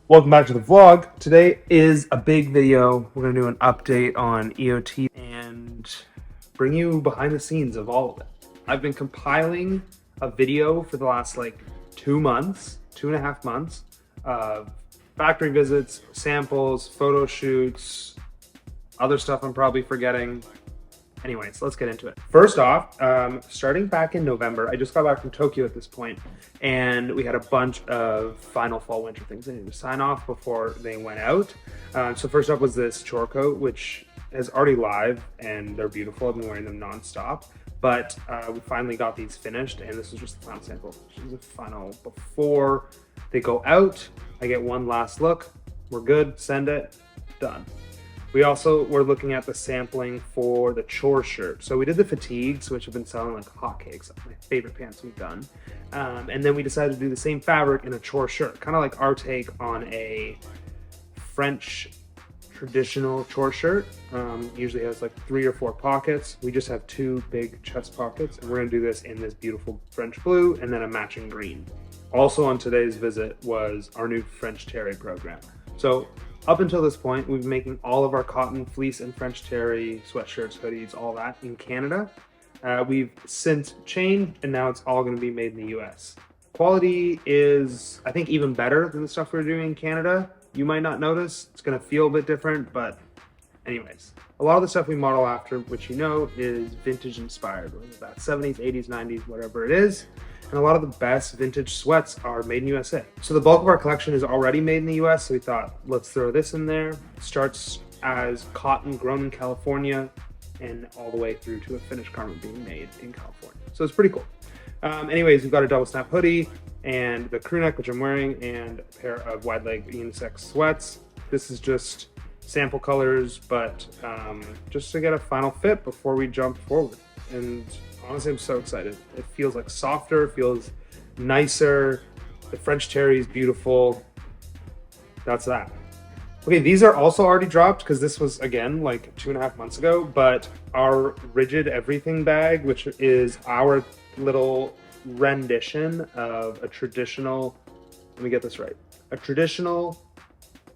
Welcome back to the vlog. Today is a big video. We're going to do an update on EOT and bring you behind the scenes of all of it. I've been compiling a video for the last like 2 months, 2.5 months of factory visits, samples, photo shoots, other stuff I'm probably forgetting. Anyways, let's get into it. First off, starting back in November, I just got back from Tokyo at this point, and we had a bunch of final fall winter things I needed to sign off before they went out. So first up was this chore coat, which is already live, and they're beautiful. I've been wearing them nonstop, but we finally got these finished, and this is just the final sample. This is the final before they go out. I get one last look. We're good. Send it. Done. We also were looking at the sampling for the chore shirt. So we did the fatigues, which have been selling like hotcakes. My favorite pants we've done. And then we decided to do the same fabric in a chore shirt, kind of like our take on a French traditional chore shirt. Usually has like 3 or 4 pockets. We just have 2 big chest pockets, and we're gonna do this in this beautiful French blue and then a matching green. Also on today's visit was our new French terry program. So up until this point, we've been making all of our cotton, fleece, and French terry sweatshirts, hoodies, all that in Canada. We've since changed, and now it's all going to be made in the US. Quality is, I think, even better than the stuff we're doing in Canada. You might not notice. It's going to feel a bit different, but anyways. A lot of the stuff we model after, which you know, is vintage inspired, whether that's 70s, 80s, 90s, whatever it is. And a lot of the best vintage sweats are made in USA. So the bulk of our collection is already made in the US, so we thought, let's throw this in there. It starts as cotton grown in California and all the way through to a finished garment being made in California. So it's pretty cool. Anyways, we've got a double snap hoodie and the crew neck, which I'm wearing, and a pair of wide leg unisex sweats. This is just sample colors, but just to get a final fit before we jump forward. And honestly, I'm so excited. It feels like softer, feels nicer. The French terry is beautiful. That's that. Okay, these are also already dropped because this was, again, like 2.5 months ago, but our rigid everything bag, which is our little rendition of a traditional, let me get this right, a traditional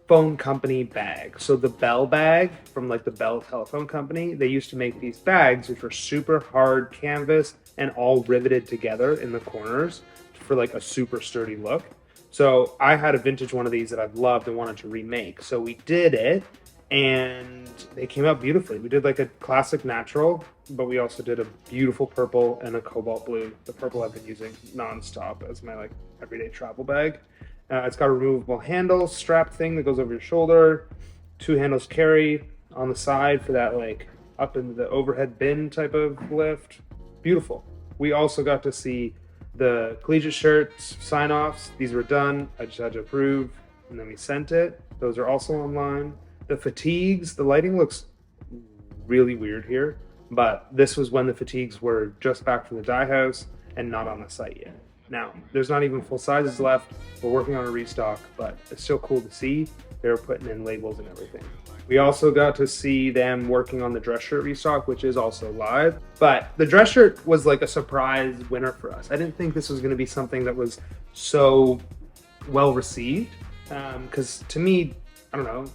phone company bag. So the Bell bag from like the Bell telephone company, they used to make these bags which were super hard canvas and all riveted together in the corners for like a super sturdy look. So I had a vintage one of these that I've loved and wanted to remake. So we did it and they came out beautifully. We did like a classic natural, but we also did a beautiful purple and a cobalt blue. The purple I've been using nonstop as my like everyday travel bag. It's got a removable handle strap thing that goes over your shoulder, 2 handles carry on the side for that like up into the overhead bin type of lift. Beautiful. We also got to see the collegiate shirts sign-offs. These were done. I just had to approve, and then we sent it. Those are also online. The fatigues, the lighting looks really weird here, but this was when the fatigues were just back from the dye house and not on the site yet. Now, there's not even full sizes left. We're working on a restock, but it's still cool to see. They're putting in labels and everything. We also got to see them working on the dress shirt restock, which is also live. But the dress shirt was like a surprise winner for us. I didn't think this was going to be something that was so well received. Because to me, I don't know,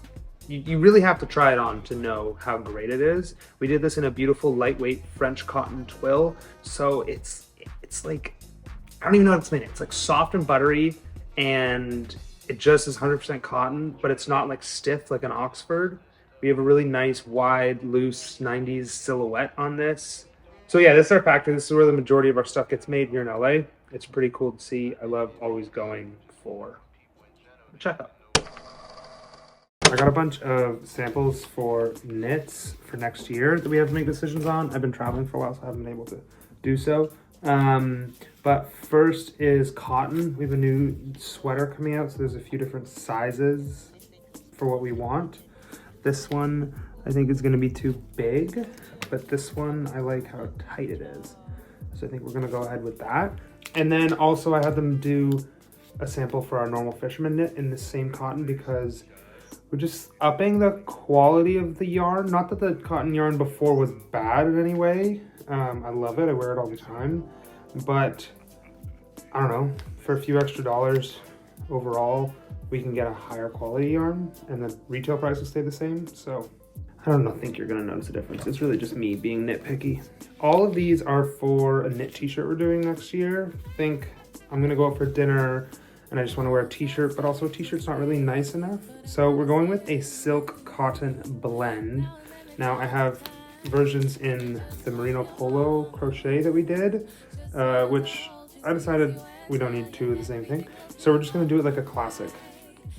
you really have to try it on to know how great it is. We did this in a beautiful lightweight French cotton twill. So it's like, I don't even know how to explain it. It's like soft and buttery, and it just is 100% cotton, but it's not like stiff like an Oxford. We have a really nice, wide, loose 90s silhouette on this. So yeah, this is our factory. This is where the majority of our stuff gets made here in LA. It's pretty cool to see. I love always going for a checkup. I got a bunch of samples for knits for next year that we have to make decisions on. I've been traveling for a while, so I haven't been able to do so. But first is cotton. We have a new sweater coming out, so there's a few different sizes for what we want. This one I think is going to be too big, but this one I like how tight it is, so I think we're going to go ahead with that. And then also I had them do a sample for our normal fisherman knit in the same cotton because we're just upping the quality of the yarn. Not that the cotton yarn before was bad in any way. I love it. I wear it all the time. But I don't know, for a few extra dollars overall, we can get a higher quality yarn and the retail price will stay the same. So I don't think you're gonna notice a difference. It's really just me being nitpicky. All of these are for a knit t-shirt we're doing next year. I think I'm gonna go out for dinner and I just wanna wear a t-shirt, but also a t-shirt's not really nice enough. So we're going with a silk cotton blend. Now I have versions in the merino polo crochet that we did, which I decided we don't need two of the same thing. So we're just gonna do it like a classic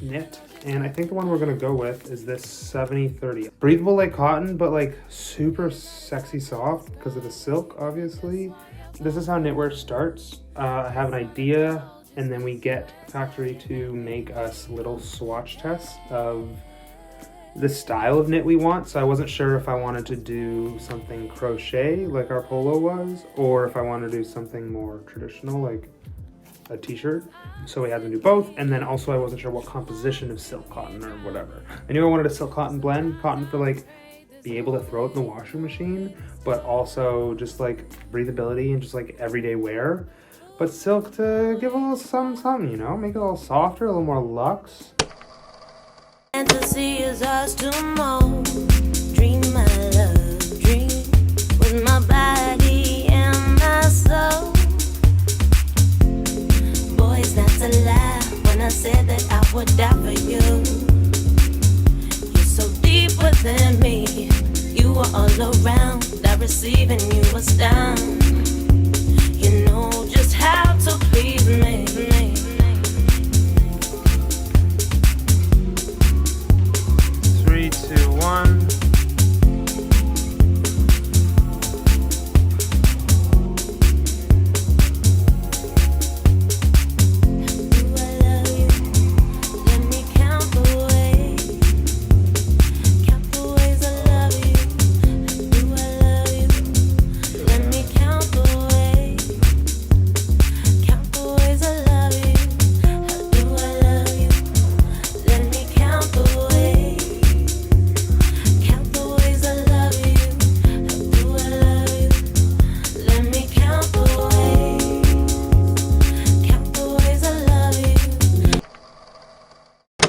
knit. And I think the one we're gonna go with is this 70/30. Breathable like cotton, but like super sexy soft because of the silk, obviously. This is how knitwear starts. I have an idea and then we get factory to make us little swatch tests of the style of knit we want. So I wasn't sure if I wanted to do something crochet like our polo was, or if I wanted to do something more traditional like a t-shirt. So we had to do both. And then also I wasn't sure what composition of silk cotton or whatever. I knew I wanted a silk cotton blend, cotton for like be able to throw it in the washing machine, but also just like breathability and just like everyday wear. But silk to give a little something, you know, make it a little softer, a little more luxe. Fantasy is us tomorrow. Dream my love, dream with my body and my soul. Boys, that's a lie when I said that I would die for you. You're so deep within me. You were all around. That receiving you was down. You know just how to please me. 3, 2, 1.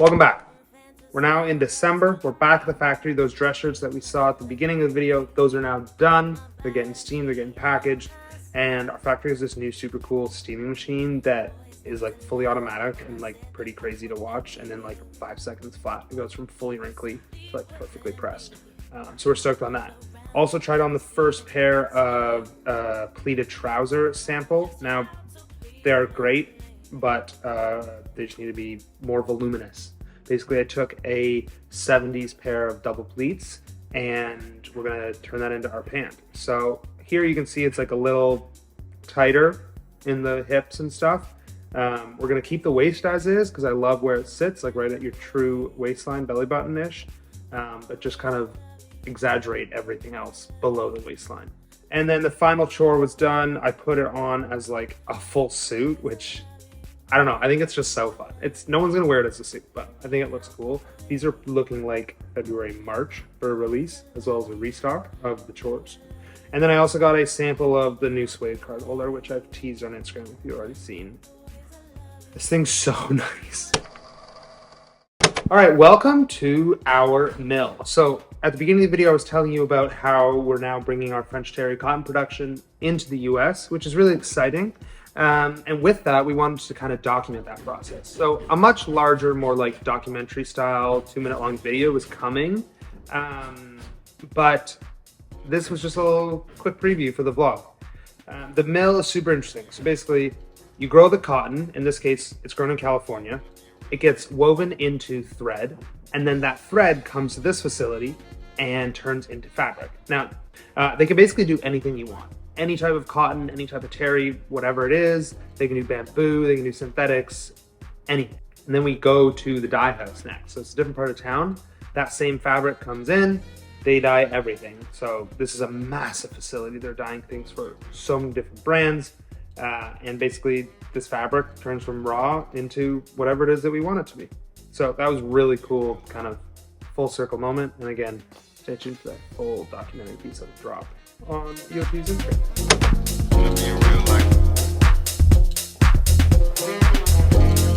Welcome back. We're now in December. We're back at the factory. Those dress shirts that we saw at the beginning of the video, those are now done. They're getting steamed, they're getting packaged. And our factory has this new super cool steaming machine that is like fully automatic and like pretty crazy to watch. And in like 5 seconds flat, it goes from fully wrinkly to like perfectly pressed. So we're stoked on that. Also tried on the first pair of pleated trouser sample. Now they're great, but they just need to be more voluminous. Basically, I took a 70s pair of double pleats and we're gonna turn that into our pant. So here you can see it's like a little tighter in the hips and stuff. We're gonna keep the waist as is because I love where it sits, like right at your true waistline, belly button-ish, but just kind of exaggerate everything else below the waistline. And then the final chore was done. I put it on as like a full suit, which I don't know. I think it's just so fun. No one's gonna wear it as a suit, but I think it looks cool. These are looking like February, March for a release, as well as a restock of the chores. And then I also got a sample of the new suede card holder, which I've teased on Instagram if you've already seen. This thing's so nice. All right, welcome to our mill. So at the beginning of the video, I was telling you about how we're now bringing our French terry cotton production into the US, which is really exciting. And with that, we wanted to kind of document that process. So a much larger, more like documentary style, 2-minute long video was coming. But this was just a little quick preview for the vlog. The mill is super interesting. So basically you grow the cotton. In this case, it's grown in California. It gets woven into thread. And then that thread comes to this facility and turns into fabric. Now, they can basically do anything you want. Any type of cotton, any type of terry, whatever it is. They can do bamboo, they can do synthetics, anything. And then we go to the dye house next. So it's a different part of town. That same fabric comes in, they dye everything. So this is a massive facility. They're dyeing things for so many different brands. And basically this fabric turns from raw into whatever it is that we want it to be. So that was really cool, kind of full circle moment. And again, stay tuned for that full documentary piece of drop on EOT's Instagram.